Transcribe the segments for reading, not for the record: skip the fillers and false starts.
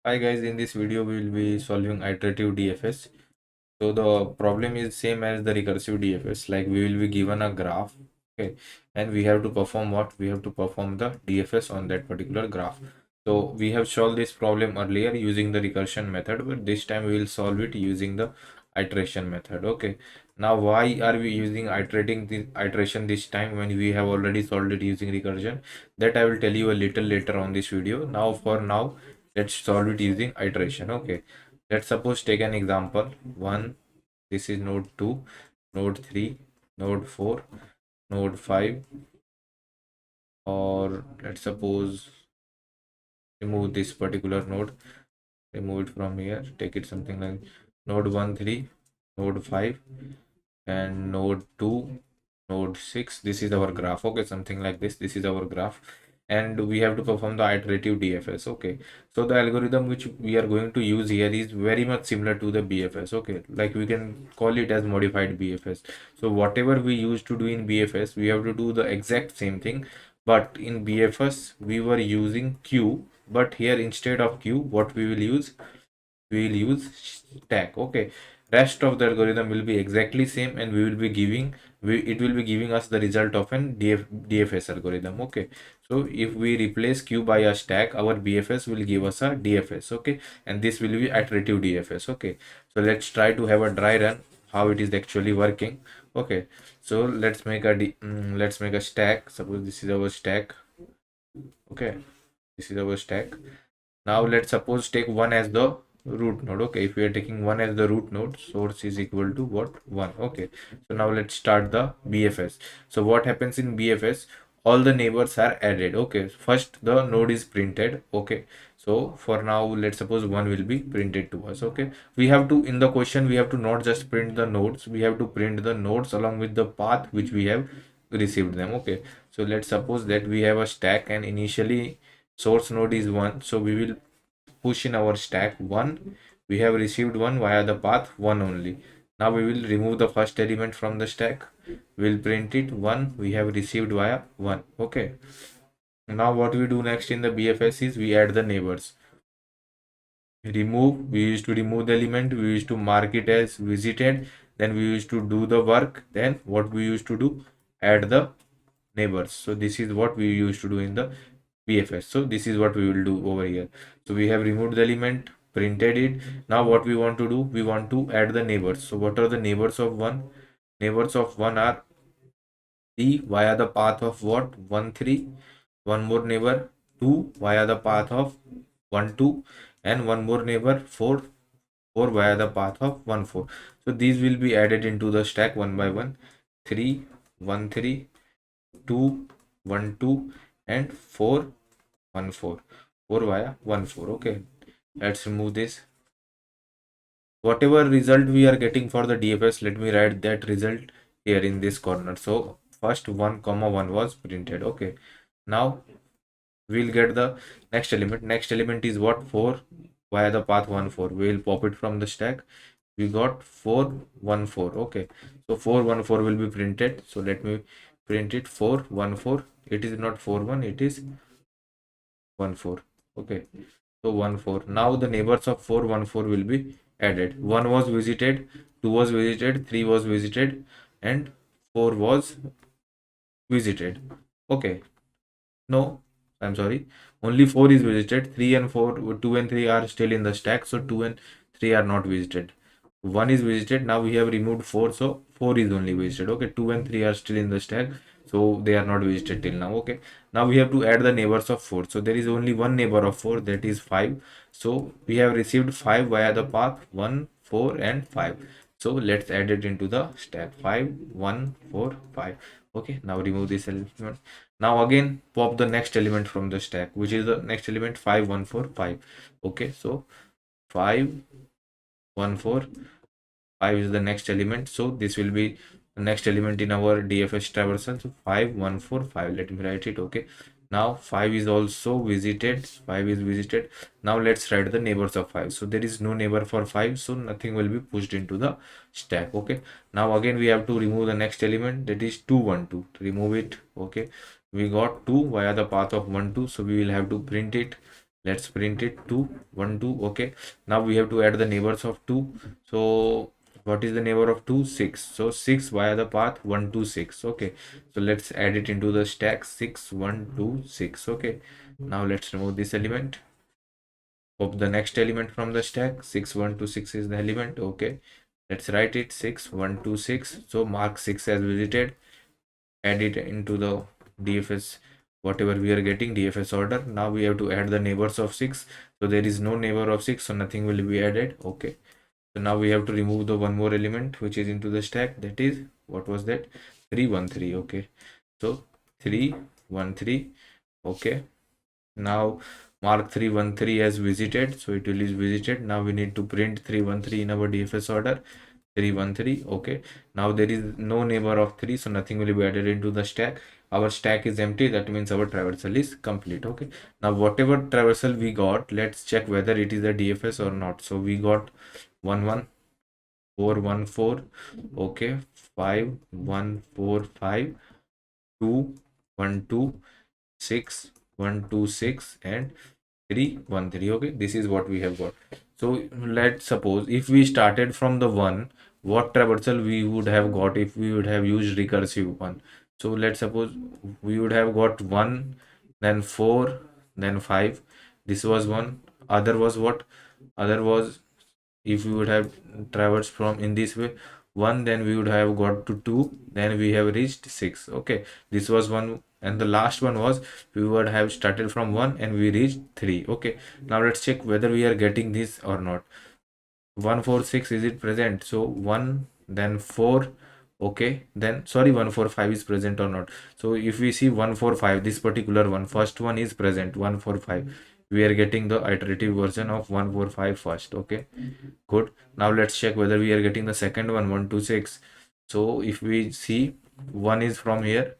Hi guys, in this video we will be solving iterative DFS. So the problem is same as the recursive DFS, like we will be given a graph, okay, and we have to perform what? We have to perform the DFS on that particular graph. So we have solved this problem earlier using the recursion method, but this time we will solve it using the iteration method. Okay, now why are we using iterating the iteration this time when we have already solved it using recursion? That I will tell you a little later on this video. Now for now, let's solve it using iteration. Okay, let's suppose take an example. One, this is node 2, node 3, node 4, node 5, or let's suppose remove this particular node, remove it from here, take it something like node 1 3, node 5, and node 2, node 6. This is our graph. Okay, something like this is our graph, and we have to perform the iterative DFS. Okay, so the algorithm which we are going to use here is very much similar to the BFS. Okay, like we can call it as modified BFS. So whatever we used to do in BFS, we have to do the exact same thing, but in BFS we were using queue, but here instead of queue, what we will use? We will use stack. Okay, rest of the algorithm will be exactly same, and we will be giving it will be giving us the result of an DFS algorithm. Okay, so if we replace queue by a stack, our BFS will give us a DFS. Okay, and this will be iterative DFS. Okay, so let's try to have a dry run how it is actually working. Okay, so let's make let's make a stack. Suppose this is our stack. Okay, this is our stack. Now let's suppose take one as the root node. Okay, if we are taking one as the root node, source is equal to what? 1. Okay, so now let's start the BFS. So what happens in BFS? All the neighbors are added. Okay, first the node is printed. Okay, so for now let's suppose 1 will be printed to us. Okay, we have to, in the question we have to not just print the nodes, we have to print the nodes along with the path which we have received them. Okay, so let's suppose that we have a stack and initially source node is 1, so we will push in our stack 1. We have received 1 via the path 1 only. Now we will remove the first element from the stack, we'll print it 1 we have received via 1. Okay, now what we do next in the BFS is we add the neighbors. Remove, we used to remove the element, we used to mark it as visited, then we used to do the work, then what we used to do, add the neighbors. So this is what we used to do in the BFS. So this is what we will do over here. So we have removed the element, printed it. Now what we want to do, we want to add the neighbors. So what are the neighbors of 1? Neighbors of 1 are 3 via the path of what? 1 3. One more neighbor 2 via the path of 1 2, and one more neighbor 4 4 via the path of 1 4. So these will be added into the stack one by one. 3 1 3, 2 1 2, and 4 1 4, 4 via 1 4. Okay, let's remove this. Whatever result we are getting for the DFS, let me write that result here in this corner. So first 1 comma 1 was printed. Okay, now we'll get the next element. Next element is what? 4 via the path 1 4. We'll pop it from the stack. We got 4 1 4. Okay, so 4 1 4 will be printed. So let me print it 4 1 4. It is not 4 1, it is 1 4. Okay, so 1 4. Now the neighbors of 4 1 4 will be added. 1 was visited, 2 was visited, 3 was visited, and 4 was visited. Okay, no, I'm sorry, only 4 is visited. 3 and 4, 2 and 3 are still in the stack, so 2 and 3 are not visited. 1 is visited. Now we have removed 4, so 4 is only visited. Okay, 2 and 3 are still in the stack, so they are not visited till now. Okay, now we have to add the neighbors of 4. So there is only one neighbor of 4, that is 5. So we have received 5 via the path 1 4 and 5. So let's add it into the stack. 5 1 4 5. Okay, now remove this element. Now again pop the next element from the stack, which is the next element 5 1 4 5. Okay, so 5 1 4 5 is the next element. So this will be the next element in our DFS traversal. So 5 1 4 5, let me write it. Okay, now 5 is also visited. 5 is visited. Now let's write the neighbors of 5. So there is no neighbor for 5, so nothing will be pushed into the stack. Okay, now again we have to remove the next element, that is 2 1 2. Remove it. Okay, we got 2 via the path of 1 2, so we will have to print it. Let's print it 2 1 2. Okay, now we have to add the neighbors of 2. So what is the neighbor of 2? 6. So 6 via the path 1 2 6. Okay, so let's add it into the stack 6 1 2 6. Okay, now let's remove this element of the next element from the stack. 6 1 2 6 is the element. Okay, let's write it 6 1 2 6. So mark 6 as visited, add it into the DFS whatever we are getting DFS order. Now we have to add the neighbors of 6. So there is no neighbor of 6, so nothing will be added. Okay, so now we have to remove the one more element which is into the stack, that is, what was that? 313. Okay, so 313. Okay, now mark 313 as visited, so it will is visited. Now we need to print 313 in our DFS order. 313. Okay, now there is no neighbor of 3, so nothing will be added into the stack. Our stack is empty, that means our traversal is complete. Okay, now whatever traversal we got, let's check whether it is a DFS or not. So we got 1 1 4 1 4. Okay, 5 1 4 5 2 1 2 6 1 2 6 and 3 1 3. Okay, this is what we have got. So let's suppose if we started from the 1, what traversal we would have got if we would have used recursive 1. So let's suppose we would have got 1, then 4, then 5. This was 1. Other was what? Other was, if we would have traversed from in this way 1, then we would have got to 2, then we have reached 6. Okay, this was 1, and the last one was we would have started from 1 and we reached 3. Okay, now let's check whether we are getting this or not. 1 4 6, is it present? So 1, then 4. Okay, then sorry, 1 4 5 is present or not. So if we see 1 4 5, this particular one, first one is present, 1 4 5. We are getting the iterative version of 1 4 5 first. Okay, good. Now let's check whether we are getting the second one, 1 2 6. So if we see 1 is from here,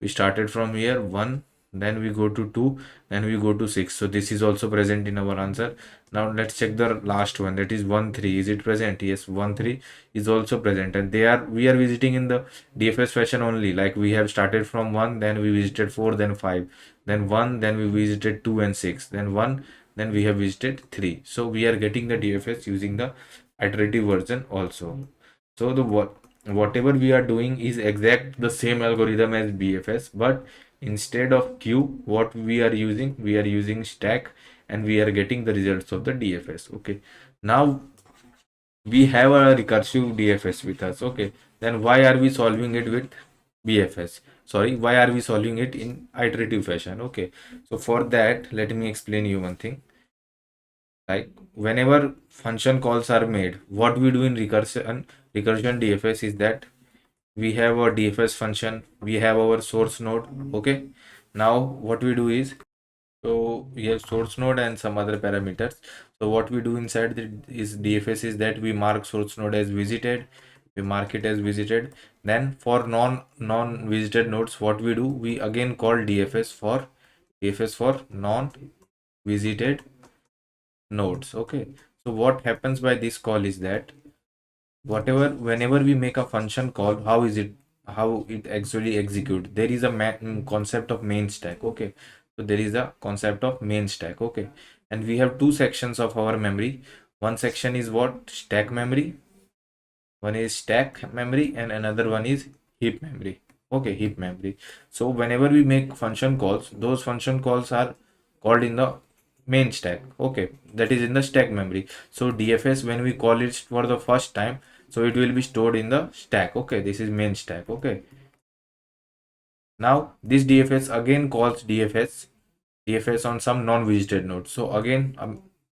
we started from here 1, then we go to 2, then we go to 6. So this is also present in our answer. Now let's check the last one, that is 1 3. Is it present? Yes, 1 3 is also present, and we are visiting in the DFS fashion only, like we have started from 1, then we visited 4, then 5, then 1, then we visited 2 and 6, then 1, then we have visited 3. So we are getting the DFS using the iterative version also. So the whatever we are doing is exact the same algorithm as BFS, but instead of queue, what we are using stack, and we are getting the results of the DFS. Okay, now we have a recursive DFS with us. Okay, then why are we solving it with BFS? Sorry, why are we solving it in iterative fashion? Okay, so for that, let me explain you one thing. Like whenever function calls are made, what we do in recursion DFS is that we have a DFS function, we have our source node. Okay, now what we do is, so we have source node and some other parameters. So what we do inside is DFS is that we mark source node as visited, we mark it as visited. Then for non visited nodes, what we do, we again call DFS for non visited nodes. Okay, so what happens by this call is that whenever we make a function call, how it actually execute, there is a concept of main stack. Okay, so there is a concept of main stack. Okay, and we have two sections of our memory. One section is what? Stack memory. One is stack memory and another one is heap memory. Okay, heap memory. So whenever we make function calls, those function calls are called in the main stack. Okay, that is in the stack memory. So DFS, when we call it for the first time, so it will be stored in the stack. Okay, this is main stack. Okay, now this DFS again calls DFS on some non-visited node. So again,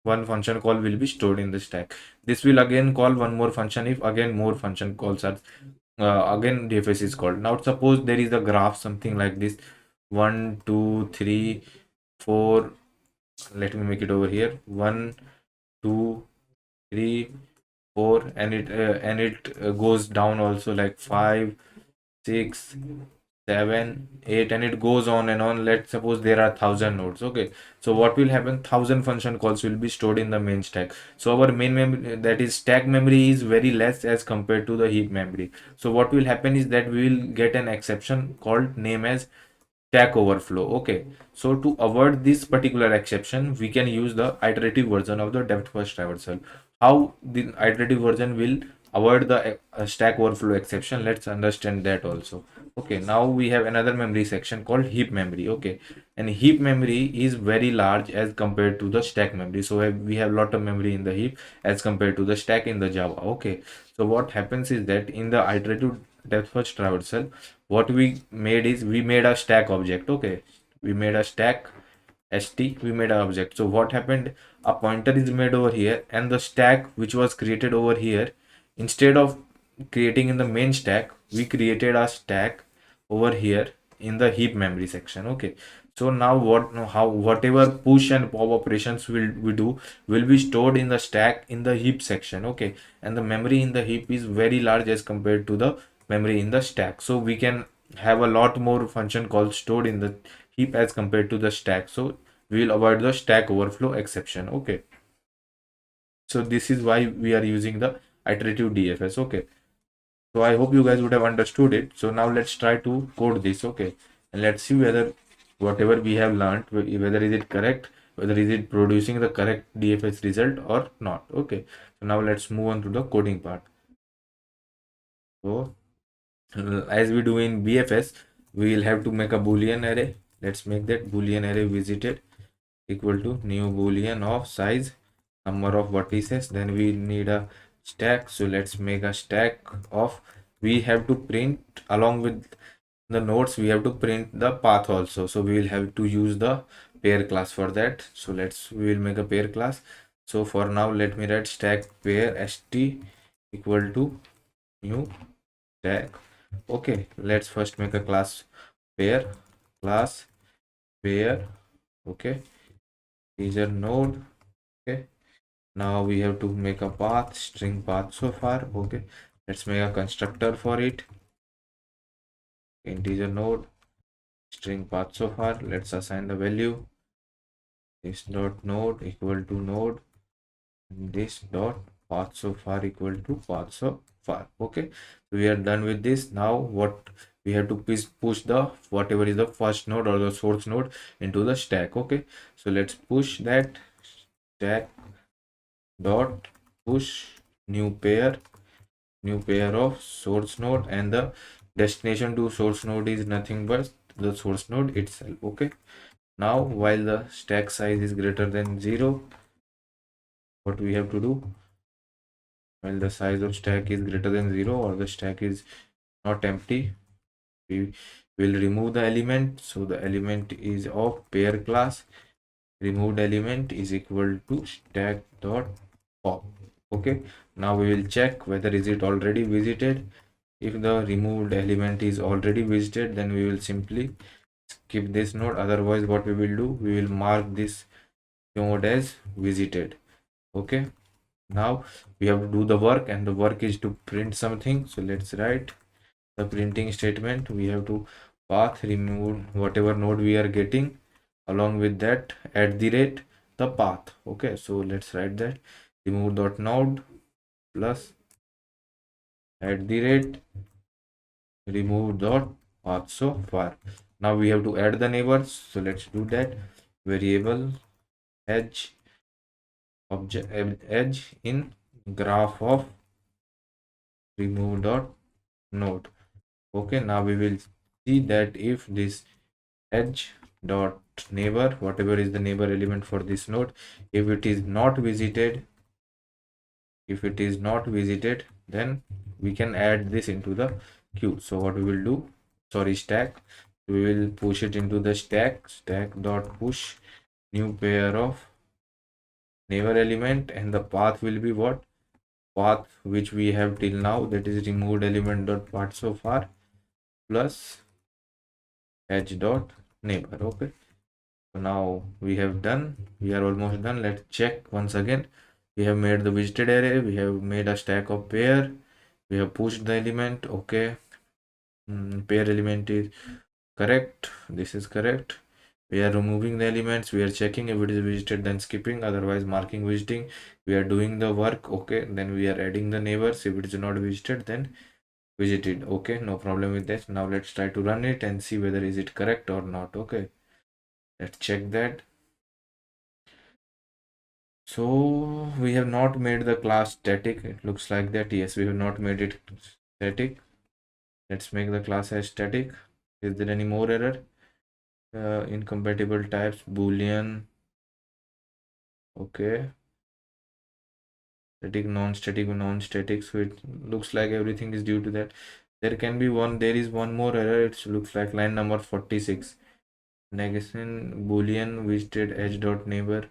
one function call will be stored in the stack. This will again call one more function if again more function calls are again DFS is called. Now suppose there is a graph something like this, 1 2 3 4. Let me make it over here, 1 2 3 4, and it goes down also, like 5 6 7 8, and it goes on and on. Let's suppose there are 1,000 nodes. Okay, so what will happen? 1,000 function calls will be stored in the main stack. So our main memory, that is stack memory, is very less as compared to the heap memory. So what will happen is that we will get an exception called name as stack overflow. Okay, so to avoid this particular exception, we can use the iterative version of the depth first traversal. How the iterative version will avoid the stack overflow exception, let's understand that also. Okay, now we have another memory section called heap memory. Okay, and heap memory is very large as compared to the stack memory. So we have lot of memory in the heap as compared to the stack in the Java. Okay, so what happens is that in the iterative depth first traversal, what we made is we made a stack object. Okay, we made a stack st, we made an object. So what happened, a pointer is made over here, and the stack which was created over here, instead of creating in the main stack, we created a stack over here in the heap memory section. Okay, so now whatever push and pop operations we do will be stored in the stack in the heap section. Okay, and the memory in the heap is very large as compared to the memory in the stack, so we can have a lot more function calls stored in the heap as compared to the stack. So we will avoid the stack overflow exception. Okay, so this is why we are using the iterative DFS. Okay, so I hope you guys would have understood it. So now let's try to code this. Okay, and let's see whether whatever we have learned, whether is it correct, whether is it producing the correct DFS result or not. Okay, so now let's move on to the coding part. So as we do in BFS, we will have to make a boolean array. Let's make that boolean array visited equal to new boolean of size, number of vertices. Then we need a stack, so let's make a stack of, we have to print along with the nodes, we have to print the path also, so we will have to use the pair class for that. So we will make a pair class. So for now let me write stack pair st equal to new stack. Okay, let's first make a class pair, class pair. Okay, teaser node. Okay, now we have to make a path, string path so far. Okay, let's make a constructor for it, integer node, string path so far. Let's assign the value, this dot node equal to node, and this dot path so far equal to path so far. Okay, so we are done with this. Now what we have to push the whatever is the first node or the source node into the stack. Okay, so let's push that stack dot push new pair of source node, and the destination to source node is nothing but the source node itself. Okay, now while the stack size is greater than 0, what we have to do, while the size of stack is greater than 0 or the stack is not empty, we will remove the element. So the element is of pair class, removed element is equal to stack dot pop. Okay, now we will check whether is it already visited. If the removed element is already visited, then we will simply skip this node. Otherwise what we will do, we will mark this node as visited. Okay, now we have to do the work, and the work is to print something. So let's write the printing statement. We have to path remove whatever node we are getting, along with that at the rate the path. Okay, so let's write that remove dot node plus at the rate remove dot path so far. Now we have to add the neighbors, so let's do that. Variable edge object edge in graph of remove dot node. Okay, now we will see that if this edge dot neighbor, whatever is the neighbor element for this node, if it is not visited, then we can add this into the queue. So what we will do, sorry, stack, we will push it into the stack dot push new pair of neighbor element, and the path will be what, path which we have till now, that is removed element dot path so far plus edge dot neighbor. Okay, so now we have done, we are almost done. Let's check once again. We have made the visited array, we have made a stack of pair, we have pushed the element. Okay, pair element is correct, this is correct. We are removing the elements, we are checking if it is visited, then skipping, otherwise marking visiting. We are doing the work. Okay, then we are adding the neighbors. If it is not visited, then visited. Okay, no problem with that. Now let's try to run it and see whether is it correct or not. Okay, let's check that. So we have not made the class static. It looks like that. Yes, we have not made it static. Let's make the class as static. Is there any more error? Incompatible types, boolean. Okay, static, non-static. So it looks like everything is due to that. There is one more error. It looks like line number 46. Negation boolean visited edge dot neighbor.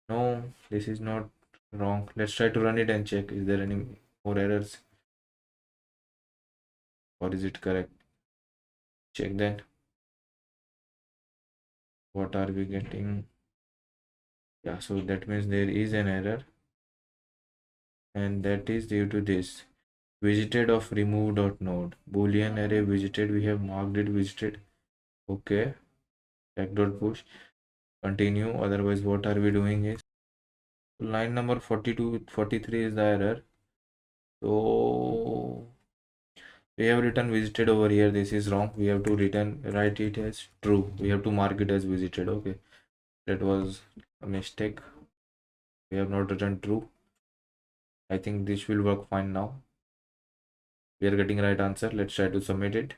No, this is not wrong. Let's try to run it and check. Is there any more errors or is it correct? Check that. What are we getting? Yeah, so that means there is an error, and that is due to this visited of remove dot node boolean array visited. We have marked it visited. Okay, check dot push. Continue. Otherwise, what are we doing is line number 42, 43 is the error. So we have written visited over here. This is wrong. We have to write it as true. We have to mark it as visited. Okay, that was a mistake. We have not written true. I think this will work fine now. We are getting right answer. Let's try to submit it.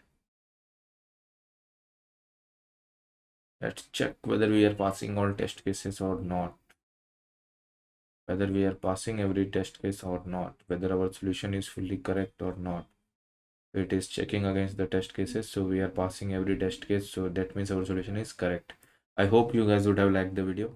Let's check whether we are passing all test cases or not. Whether we are passing every test case or not. Whether our solution is fully correct or not. It is checking against the test cases, so we are passing every test case, so that means our solution is correct. I hope you guys would have liked the video.